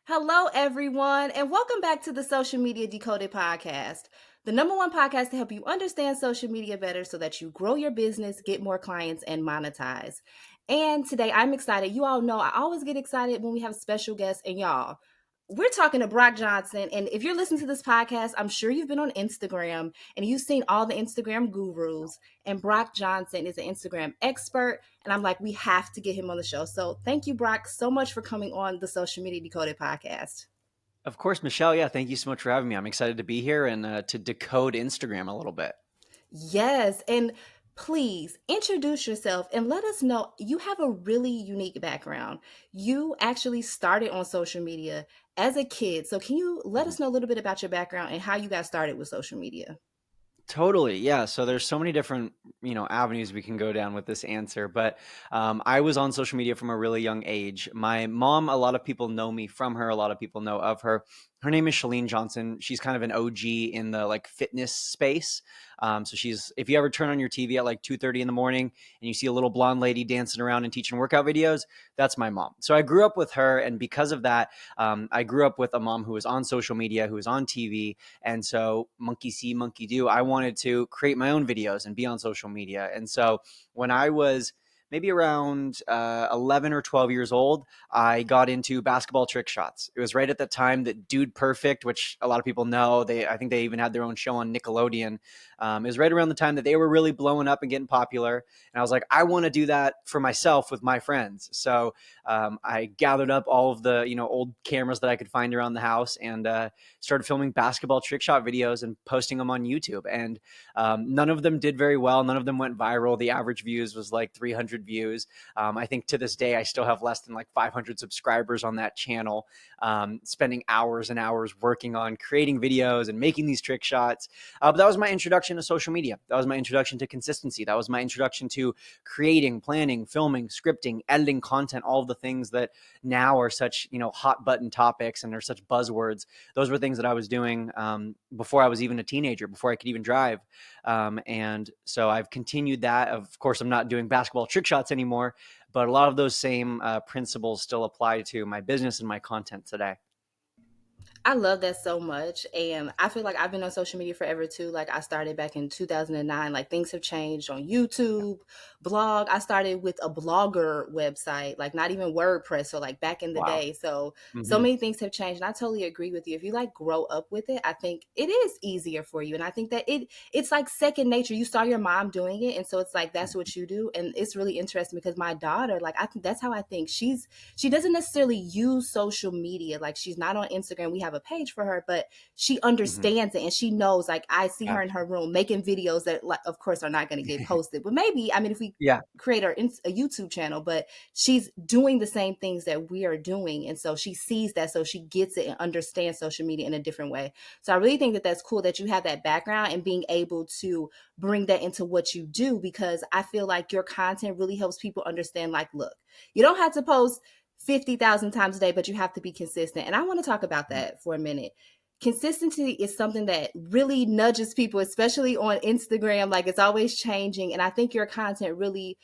Hello, everyone, and welcome back to the Social Media Decoded podcast, the number one podcast to help you understand social media better so that you grow your business, get more clients, and monetize. And today I'm excited. You all know I always get excited when we have special guests, and y'all, we're talking to Brock Johnson. And if you're listening to this podcast, I'm sure you've been on Instagram and you've seen all the Instagram gurus. And Brock Johnson is an Instagram expert. And I'm like, we have to get him on the show. So thank you, Brock, so much for coming on the Social Media Decoded podcast. Of course, Michelle. Yeah, thank you so much for having me. I'm excited to be here and to decode Instagram a little bit. Yes. And please introduce yourself and let us know you have a really unique background. You actually started on social media as a kid. So, can you let us know a little bit about your background and how you got started with social media? Totally. Yeah. So there's so many different, avenues we can go down with this answer. But I was on social media from a really young age. My mom, a lot of people know me from her. A lot of people know of her. Her name is Shalene Johnson. She's kind of an OG in the like fitness space. So if you ever turn on your TV at like 2:30 in the morning and you see a little blonde lady dancing around and teaching workout videos, that's my mom. So I grew up with her. And because of that, I grew up with a mom who was on social media, who was on TV. And so monkey see, monkey do. I wanted to create my own videos and be on social media. And so when I was maybe around 11 or 12 years old, I got into basketball trick shots. It was right at the time that Dude Perfect, which a lot of people know, I think they even had their own show on Nickelodeon. It was right around the time that they were really blowing up and getting popular. And I was like, I want to do that for myself with my friends. So I gathered up all of the old cameras that I could find around the house and started filming basketball trick shot videos and posting them on YouTube. And none of them did very well. None of them went viral. The average views was like 300 views. I think to this day, I still have less than like 500 subscribers on that channel, spending hours and hours working on creating videos and making these trick shots. But that was my introduction to social media. That was my introduction to consistency. That was my introduction to creating, planning, filming, scripting, editing content, all of the things that now are such, hot button topics and are such buzzwords. Those were things that I was doing before I was even a teenager, before I could even drive. And so I've continued that. Of course, I'm not doing basketball trick shots anymore, but a lot of those same principles still apply to my business and my content today. I love that so much. And I feel like I've been on social media forever too. Like I started back in 2009. Like things have changed on YouTube, blog. I started with a blogger website, like not even WordPress. So like back in the Wow. day. So Mm-hmm. many things have changed. And I totally agree with you. If you like grow up with it, I think it is easier for you. And I think that it's like second nature. You saw your mom doing it. And so it's like that's what you do. And it's really interesting because my daughter, like I think that's how I think she doesn't necessarily use social media. Like she's not on Instagram. We have a page for her, but she Mm-hmm. understands it and she knows, like I see her in her Gotcha. room making videos that like, of course are not going to get posted, but maybe, I mean, if we Yeah. create a YouTube channel, but she's doing the same things that we are doing. And so she sees that. So she gets it and understands social media in a different way. So I really think that that's cool that you have that background and being able to bring that into what you do, because I feel like your content really helps people understand, like, look, you don't have to post 50,000 times a day, but you have to be consistent. And I want to talk about that for a minute. Consistency is something that really nudges people, especially on Instagram. Like it's always changing. And I think your content really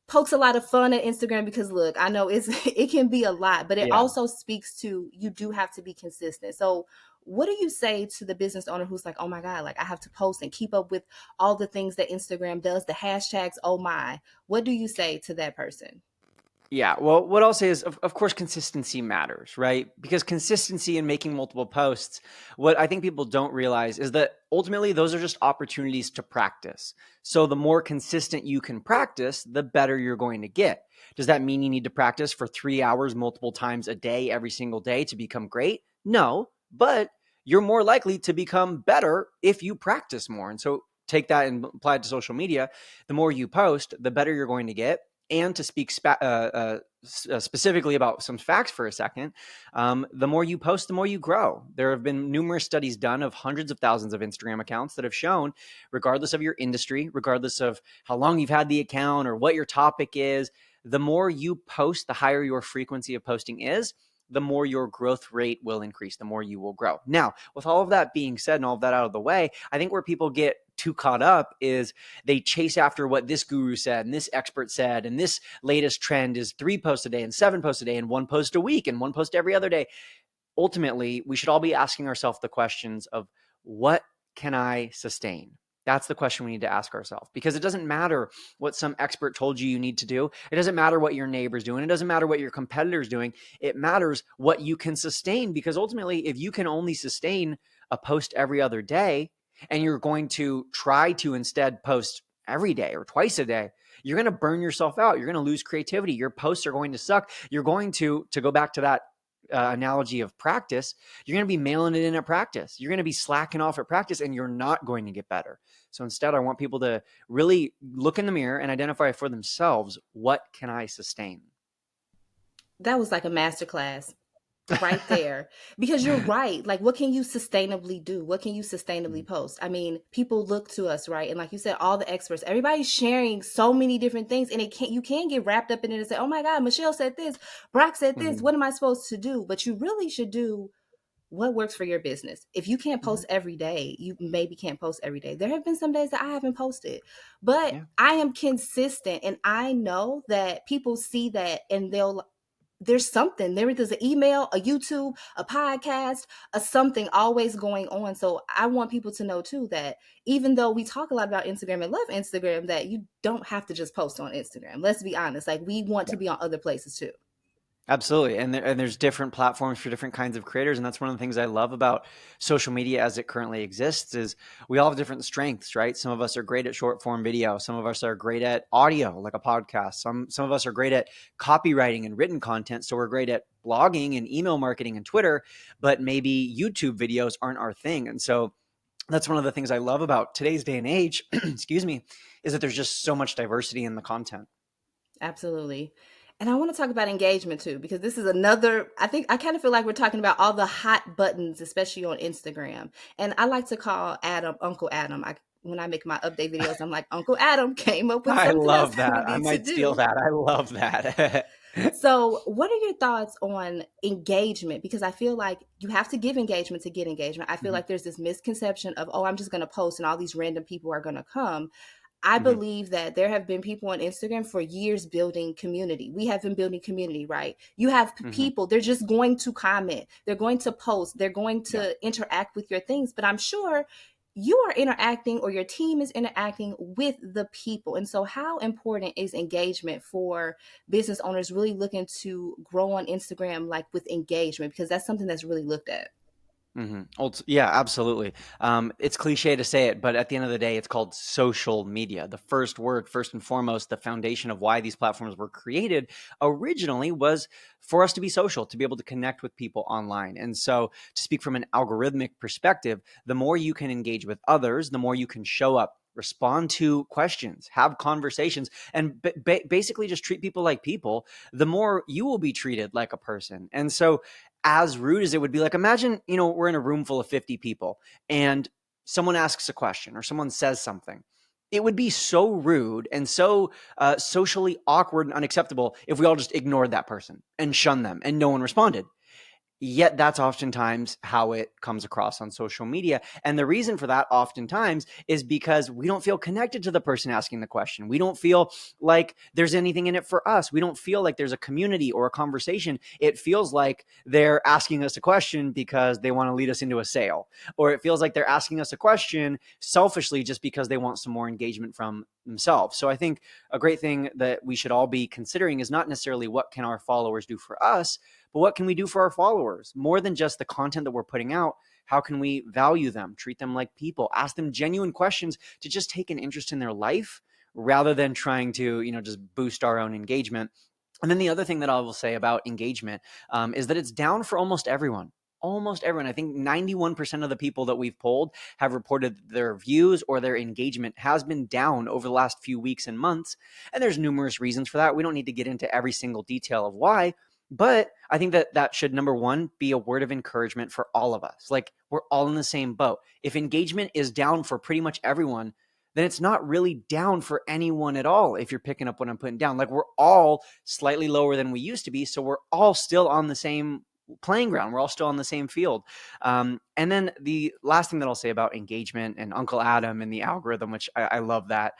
pokes a lot of fun at Instagram because look, I know it can be a lot, but it Yeah. also speaks to you do have to be consistent. So what do you say to the business owner who's like, oh my God, like I have to post and keep up with all the things that Instagram does, the hashtags, oh my. What do you say to that person? Yeah. Well, what I'll say is, of course, consistency matters, right? Because consistency in making multiple posts, what I think people don't realize is that ultimately those are just opportunities to practice. So the more consistent you can practice, the better you're going to get. Does that mean you need to practice for 3 hours multiple times a day, every single day to become great? No, but you're more likely to become better if you practice more. And so take that and apply it to social media. The more you post, the better you're going to get. And to speak specifically about some facts for a second, the more you post, the more you grow. There have been numerous studies done of hundreds of thousands of Instagram accounts that have shown, regardless of your industry, regardless of how long you've had the account or what your topic is, the more you post, the higher your frequency of posting is, the more your growth rate will increase, the more you will grow. Now, with all of that being said and all of that out of the way, I think where people get too caught up is they chase after what this guru said and this expert said, and this latest trend is 3 posts a day and 7 posts a day and 1 post a week and 1 post every other day. ultimately, we should all be asking ourselves the questions of what can I sustain? That's the question we need to ask ourselves, because it doesn't matter what some expert told you need to do. It doesn't matter what your neighbor's doing. It doesn't matter what your competitor's doing. It matters what you can sustain, because ultimately, if you can only sustain a post every other day, and you're going to try to instead post every day or twice a day, you're going to burn yourself out. You're going to lose creativity. Your posts are going to suck. You're going to go back to that analogy of practice, you're going to be mailing it in at practice. You're going to be slacking off at practice, and you're not going to get better. So instead, I want people to really look in the mirror and identify for themselves, what can I sustain? That was like a masterclass right there, because you're right. Like, what can you sustainably do? What can you sustainably post? I mean, people look to us, right? And like you said, all the experts, everybody's sharing so many different things, and you can get wrapped up in it and say, oh my god, Michelle said this, Brock said this, Mm-hmm. what am I supposed to do? But you really should do what works for your business. If you can't Mm-hmm. post every day, you maybe can't post every day. There have been some days that I haven't posted, but Yeah. I am consistent, and I know that people see that, and there's something. There is an email, a YouTube, a podcast, a something always going on. So I want people to know too that even though we talk a lot about Instagram and love Instagram, that you don't have to just post on Instagram. Let's be honest. Like, we want to be on other places too. Absolutely. And there's different platforms for different kinds of creators. And that's one of the things I love about social media as it currently exists is we all have different strengths, right? Some of us are great at short form video. Some of us are great at audio, like a podcast. Some of us are great at copywriting and written content. So we're great at blogging and email marketing and Twitter, but maybe YouTube videos aren't our thing. And so that's one of the things I love about today's day and age, excuse me, is that there's just so much diversity in the content. Absolutely. And I want to talk about engagement too, because this is another, I think I kind of feel like we're talking about all the hot buttons, especially on Instagram. And I like to call Adam Uncle Adam. When I make my update videos, I'm like, Uncle Adam came up with I something else love that we that. I need to might steal do. that. I love that. So, what are your thoughts on engagement? Because I feel like you have to give engagement to get engagement. I feel Mhm, like there's this misconception of, oh, I'm just going to post and all these random people are going to come. I mhm, believe that there have been people on Instagram for years building community. We have been building community, right? You have mhm. people, they're just going to comment, they're going to post, they're going Yeah. to interact with your things. But I'm sure you are interacting, or your team is interacting with the people. And so, how important is engagement for business owners really looking to grow on Instagram, like with engagement? Because that's something that's really looked at. Yeah, absolutely. It's cliche to say it, but at the end of the day, it's called social media. The first word, first and foremost, the foundation of why these platforms were created originally was for us to be social, to be able to connect with people online. And so, to speak from an algorithmic perspective, the more you can engage with others, the more you can show up, respond to questions, have conversations, and basically just treat people like people, the more you will be treated like a person. And so, as rude as it would be, like imagine, we're in a room full of 50 people and someone asks a question or someone says something. It would be so rude and so socially awkward and unacceptable if we all just ignored that person and shunned them and no one responded. Yet that's oftentimes how it comes across on social media. And the reason for that oftentimes is because we don't feel connected to the person asking the question. We don't feel like there's anything in it for us. We don't feel like there's a community or a conversation. It feels like they're asking us a question because they want to lead us into a sale, or it feels like they're asking us a question selfishly just because they want some more engagement from themselves. So I think a great thing that we should all be considering is not necessarily what can our followers do for us, but what can we do for our followers? More than just the content that we're putting out, how can we value them, treat them like people, ask them genuine questions to just take an interest in their life rather than trying to, just boost our own engagement. And then the other thing that I will say about engagement is that it's down for almost everyone. Almost everyone. I think 91% of the people that we've polled have reported their views or their engagement has been down over the last few weeks and months. And there's numerous reasons for that. We don't need to get into every single detail of why, but I think that that should, number one, be a word of encouragement for all of us. Like, we're all in the same boat. If engagement is down for pretty much everyone, then it's not really down for anyone at all. If you're picking up what I'm putting down, like, we're all slightly lower than we used to be. So we're all still on the same playing ground. We're all still on the same field. And then the last thing that I'll say about engagement and Uncle Adam and the algorithm, which I love that,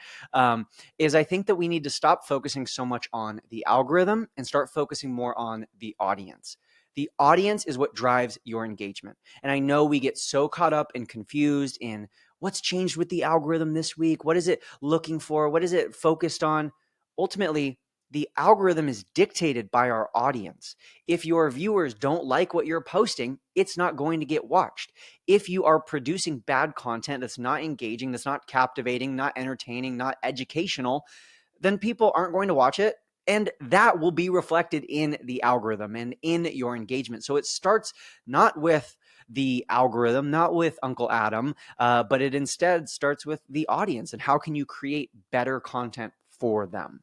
is I think that we need to stop focusing so much on the algorithm and start focusing more on the audience. The audience is what drives your engagement. And I know we get so caught up and confused in what's changed with the algorithm this week. What is it looking for? What is it focused on? Ultimately, the algorithm is dictated by our audience. If your viewers don't like what you're posting, it's not going to get watched. If you are producing bad content that's not engaging, that's not captivating, not entertaining, not educational, then people aren't going to watch it. And that will be reflected in the algorithm and in your engagement. So it starts not with the algorithm, not with Uncle Adam, but it instead starts with the audience and how can you create better content for them.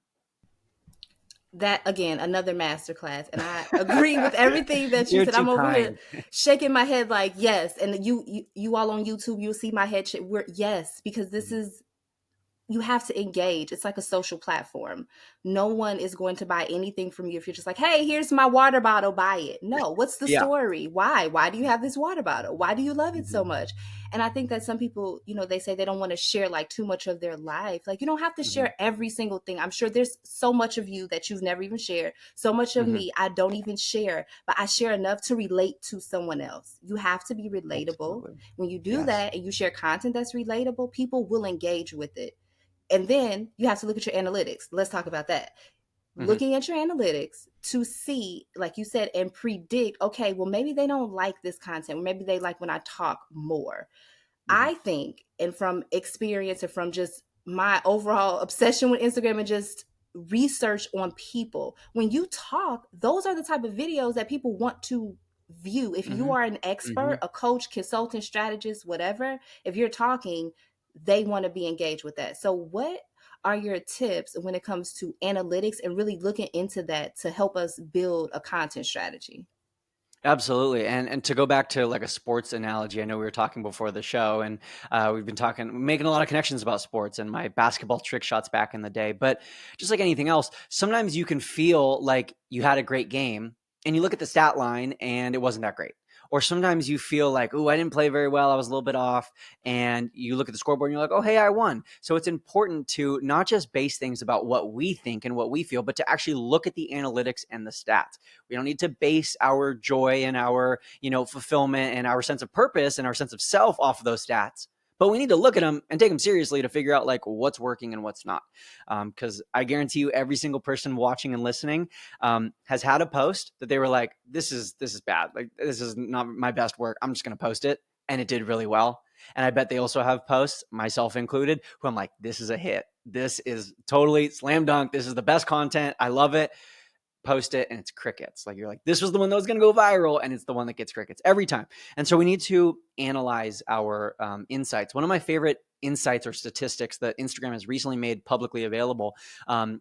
That again, another masterclass, and I agree with everything that you You're said. too I'm over here kind. shaking my head like yes, and you all on YouTube, you'll see my head we're yes, because this Mhm. is, you have to engage. It's like a social platform. No one is going to buy anything from you if you're just like, hey, here's my water bottle, buy it. No, what's the Yeah. story? Why do you have this water bottle? Why do you love it so Mhm. much? And I think that some people, they say they don't want to share like too much of their life. Like, you don't have to Mhm. share every single thing. I'm sure there's so much of you that you've never even shared, so much of Mhm. me I don't even share, but I share enough to relate to someone else. You have to be relatable. Absolutely. When you do Yes. that and you share content that's relatable, people will engage with it. And then you have to look at your analytics. Let's talk about that. Mhm. Looking at your analytics to see, like you said, and predict, okay, well, maybe they don't like this content, or maybe they like when I talk more. Mhm. I think, and from experience and from just my overall obsession with Instagram and just research on people, when you talk, those are the type of videos that people want to view. If you Mhm. are an expert, Mhm. a coach, consultant, strategist, whatever, if you're talking, they want to be engaged with that. So, what are your tips when it comes to analytics and really looking into that to help us build a content strategy? Absolutely. And to go back to like a sports analogy, I know we were talking before the show and we've been making a lot of connections about sports and my basketball trick shots back in the day. But just like anything else, sometimes you can feel like you had a great game and you look at the stat line and it wasn't that great. Or sometimes you feel like, oh, I didn't play very well. I was a little bit off. And you look at the scoreboard and you're like, oh, hey, I won. So it's important to not just base things about what we think and what we feel, but to actually look at the analytics and the stats. We don't need to base our joy and our, fulfillment and our sense of purpose and our sense of self off of those stats. But we need to look at them and take them seriously to figure out like what's working and what's not. Because I guarantee you, every single person watching and listening has had a post that they were like, "This is bad. Like this is not my best work. I'm just going to post it," and it did really well. And I bet they also have posts, myself included, who I'm like, "This is a hit. This is totally slam dunk. This is the best content. I love it." Post it and it's crickets. Like you're like, this was the one that was going to go viral, and it's the one that gets crickets every time. And so we need to analyze our insights. One of my favorite insights or statistics that Instagram has recently made publicly available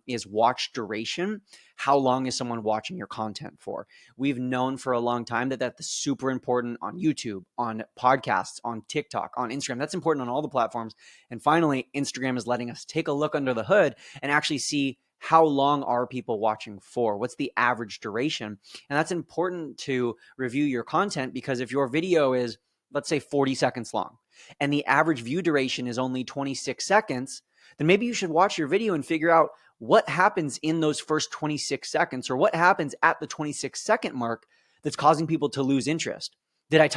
is watch duration. How long is someone watching your content for? We've known for a long time that that's super important on YouTube, on podcasts, on TikTok, on Instagram. That's important on all the platforms. And finally, Instagram is letting us take a look under the hood and actually see how long are people watching for? What's the average duration? And that's important to review your content because if your video is, let's say, 40 seconds long and the average view duration is only 26 seconds, then maybe you should watch your video and figure out what happens in those first 26 seconds or what happens at the 26-second mark that's causing people to lose interest. Did I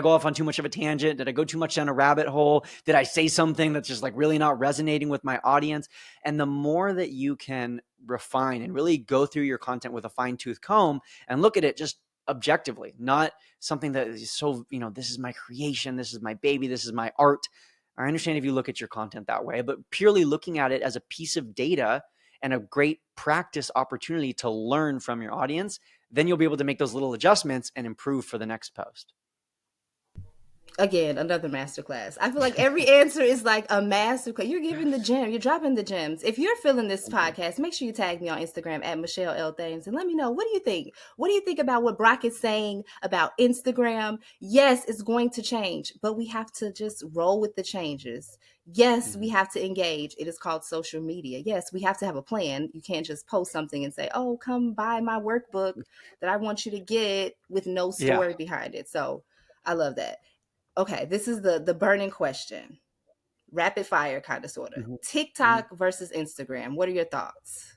go off on too much of a tangent? Did I go too much down a rabbit hole? Did I say something that's just like really not resonating with my audience? And the more that you can refine and really go through your content with a fine tooth comb and look at it just objectively, not something that is so, this is my creation, this is my baby, this is my art. I understand if you look at your content that way, but purely looking at it as a piece of data and a great practice opportunity to learn from your audience, then you'll be able to make those little adjustments and improve for the next post. Again, another masterclass. I feel like every answer is like a masterclass. You're giving the gem. You're dropping the gems. If you're feeling this Thank you. podcast, make sure you tag me on Instagram at Michelle L. Thames and let me know, what do you think? What do you think about what Brock is saying about Instagram? Yes, it's going to change, but we have to just roll with the changes. Yes, we Mhm. have to engage. It is called social media. Yes, we have to have a plan. You can't just post something and say, oh, come buy my workbook that I want you to get with no Yeah. story behind it. So I love that. Okay, this is the burning question. Rapid fire kind of sorta. Mhm. Mhm. TikTok versus Instagram. What are your thoughts?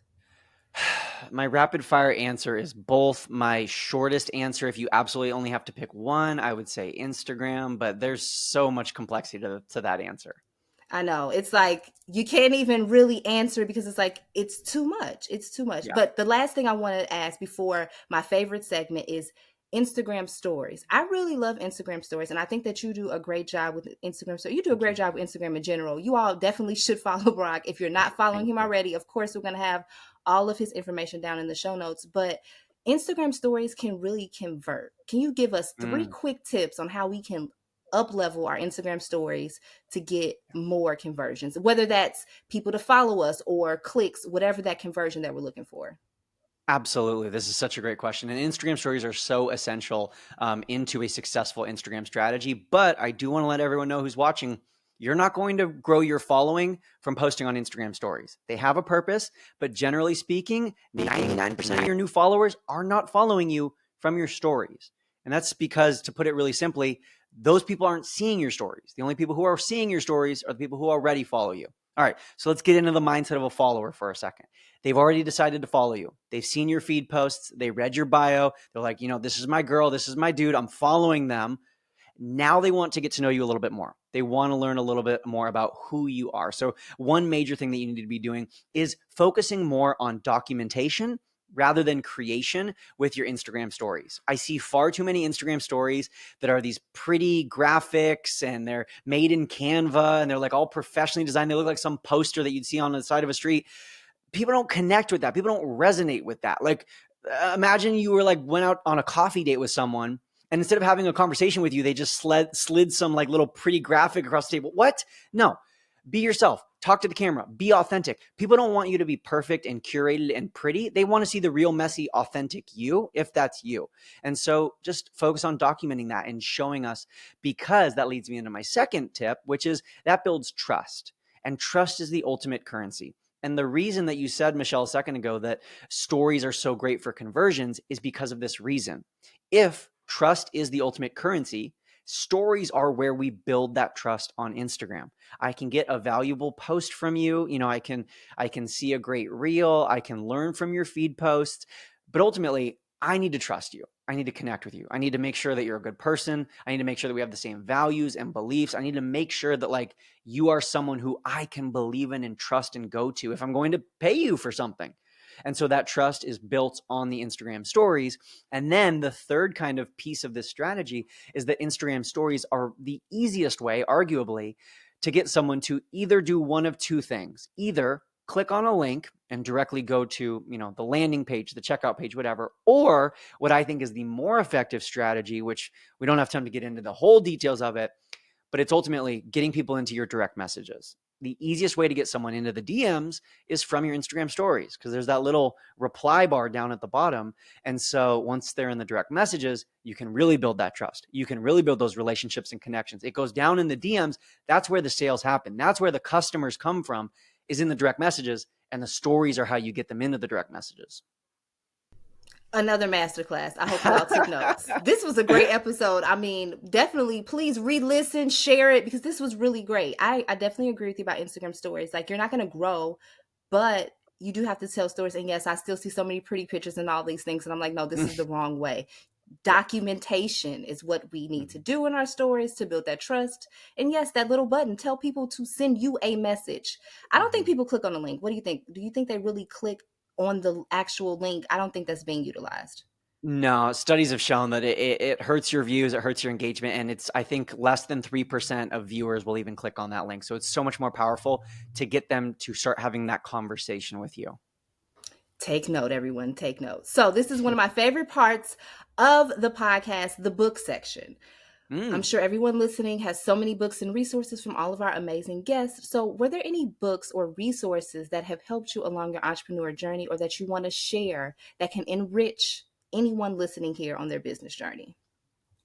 My rapid fire answer is both. My shortest answer, if you absolutely only have to pick one, I would say Instagram, but there's so much complexity to that answer. I know. It's like you can't even really answer because it's like it's too much. It's too much. Yeah. But the last thing I want to ask before my favorite segment is Instagram stories. I really love Instagram stories, and I think that you do a great job with Instagram. So you do a Thank great you. job with Instagram in general. You all definitely should follow Brock. If you're not following Thank him you. already, of course we're gonna have all of his information down in the show notes. But Instagram stories can really convert. Can you give us three Mm. quick tips on how we can up level our Instagram stories to get more conversions, whether that's people to follow us or clicks, whatever that conversion that we're looking for? Absolutely. This is such a great question. And Instagram stories are so essential into a successful Instagram strategy. But I do want to let everyone know who's watching, you're not going to grow your following from posting on Instagram stories. They have a purpose, but generally speaking, 99% of your new followers are not following you from your stories. And that's because, to put it really simply, those people aren't seeing your stories. The only people who are seeing your stories are the people who already follow you. All right, so let's get into the mindset of a follower for a second. They've already decided to follow you. They've seen your feed posts. They read your bio. They're like, this is my girl. This is my dude. I'm following them. Now they want to get to know you a little bit more. They want to learn a little bit more about who you are. So, one major thing that you need to be doing is focusing more on documentation rather than creation with your Instagram stories. I see far too many Instagram stories that are these pretty graphics and they're made in Canva and they're like all professionally designed. They look like some poster that you'd see on the side of a street. People don't connect with that. People don't resonate with that. Like, imagine you were like went out on a coffee date with someone, and instead of having a conversation with you, they just slid some like little pretty graphic across the table. What? No. Be yourself. Talk to the camera. Be authentic. People don't want you to be perfect and curated and pretty. They want to see the real, messy, authentic you, if that's you. And so just focus on documenting that and showing us, because that leads me into my second tip, which is that builds trust. And trust is the ultimate currency. And the reason that you said, Michelle, a second ago, that stories are so great for conversions is because of this reason. If trust is the ultimate currency, stories are where we build that trust on Instagram. I can get a valuable post from you. I can see a great reel. I can learn from your feed posts. But ultimately, I need to trust you. I need to connect with you. I need to make sure that you're a good person. I need to make sure that we have the same values and beliefs. I need to make sure that like you are someone who I can believe in and trust and go to if I'm going to pay you for something. And so that trust is built on the Instagram stories. And then the third kind of piece of this strategy is that Instagram stories are the easiest way, arguably, to get someone to either do one of two things: either click on a link and directly go to, the landing page, the checkout page, whatever, or what I think is the more effective strategy, which we don't have time to get into the whole details of it, but it's ultimately getting people into your direct messages. The easiest way to get someone into the DMs is from your Instagram stories, because there's that little reply bar down at the bottom. And so once they're in the direct messages, you can really build that trust. You can really build those relationships and connections. It goes down in the DMs. That's where the sales happen. That's where the customers come from, is in the direct messages. And the stories are how you get them into the direct messages. Another masterclass. I hope you all took notes. This was a great episode. I mean, definitely please re-listen, share it, because this was really great. I definitely agree with you about Instagram stories. Like, you're not going to grow, but you do have to tell stories. And yes, I still see so many pretty pictures and all these things. And I'm like, no, this is the wrong way. Yeah. Documentation is what we need to do in our stories to build that trust. And yes, that little button, tell people to send you a message. I don't think Mhm. people click on the link. What do you think? Do you think they really click on the actual link? I don't think that's being utilized. No, studies have shown that it hurts your views, it hurts your engagement, and it's, I think, less than 3% of viewers will even click on that link. So it's so much more powerful to get them to start having that conversation with you. Take note, everyone. Take note. So, this is one of my favorite parts of the podcast, the book section. I'm Mm. sure everyone listening has so many books and resources from all of our amazing guests. So, were there any books or resources that have helped you along your entrepreneur journey, or that you want to share that can enrich anyone listening here on their business journey?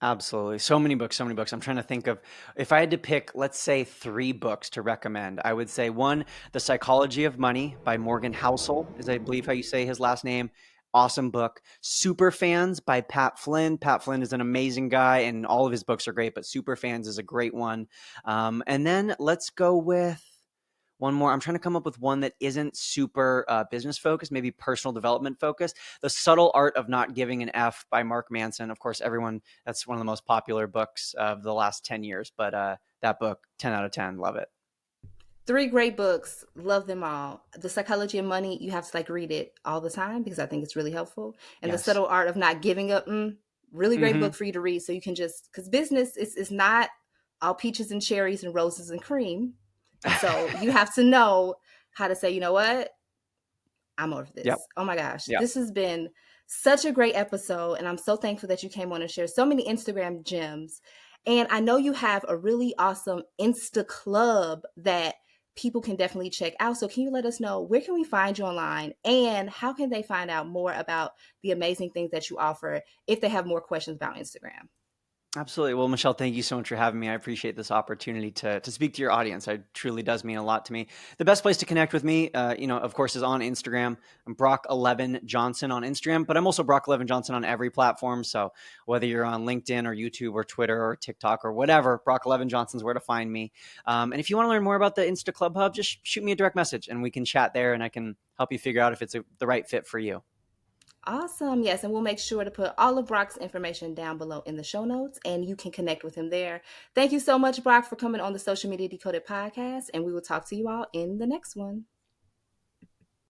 Absolutely. So many books, so many books. I'm trying to think of, if I had to pick, let's say, three books to recommend, I would say one, The Psychology of Money by Morgan Housel, is I believe how you say his last name. Awesome book. Super Fans by Pat Flynn. Pat Flynn is an amazing guy and all of his books are great, but Super Fans is a great one. And then let's go with one more. I'm trying to come up with one that isn't super business focused, maybe personal development focused. The Subtle Art of Not Giving an F by Mark Manson. Of course, everyone, that's one of the most popular books of the last 10 years. But that book, 10 out of 10, love it. Three great books, love them all. The Psychology of Money, you have to like read it all the time because I think it's really helpful. And The Yes. Subtle Art of Not Giving Up, really great Mm-hmm. book for you to read. So you can just, because business is not all peaches and cherries and roses and cream. And so you have to know how to say, you know what? I'm over Yep. this. Oh my gosh. Yep. This has been such a great episode. And I'm so thankful that you came on and shared so many Instagram gems. And I know you have a really awesome Insta club that people can definitely check out. So can you let us know where can we find you online and how can they find out more about the amazing things that you offer if they have more questions about Instagram? Absolutely. Well, Michelle, thank you so much for having me. I appreciate this opportunity to speak to your audience. It truly does mean a lot to me. The best place to connect with me, of course, is on Instagram. I'm Brock11 Johnson on Instagram, but I'm also Brock11 Johnson on every platform. So whether you're on LinkedIn or YouTube or Twitter or TikTok or whatever, Brock11 Johnson's where to find me. And if you want to learn more about the Insta Club Hub, just shoot me a direct message and we can chat there and I can help you figure out if it's the right fit for you. Awesome. Yes. And we'll make sure to put all of Brock's information down below in the show notes and you can connect with him there. Thank you so much, Brock, for coming on the Social Media Decoded podcast. And we will talk to you all in the next one.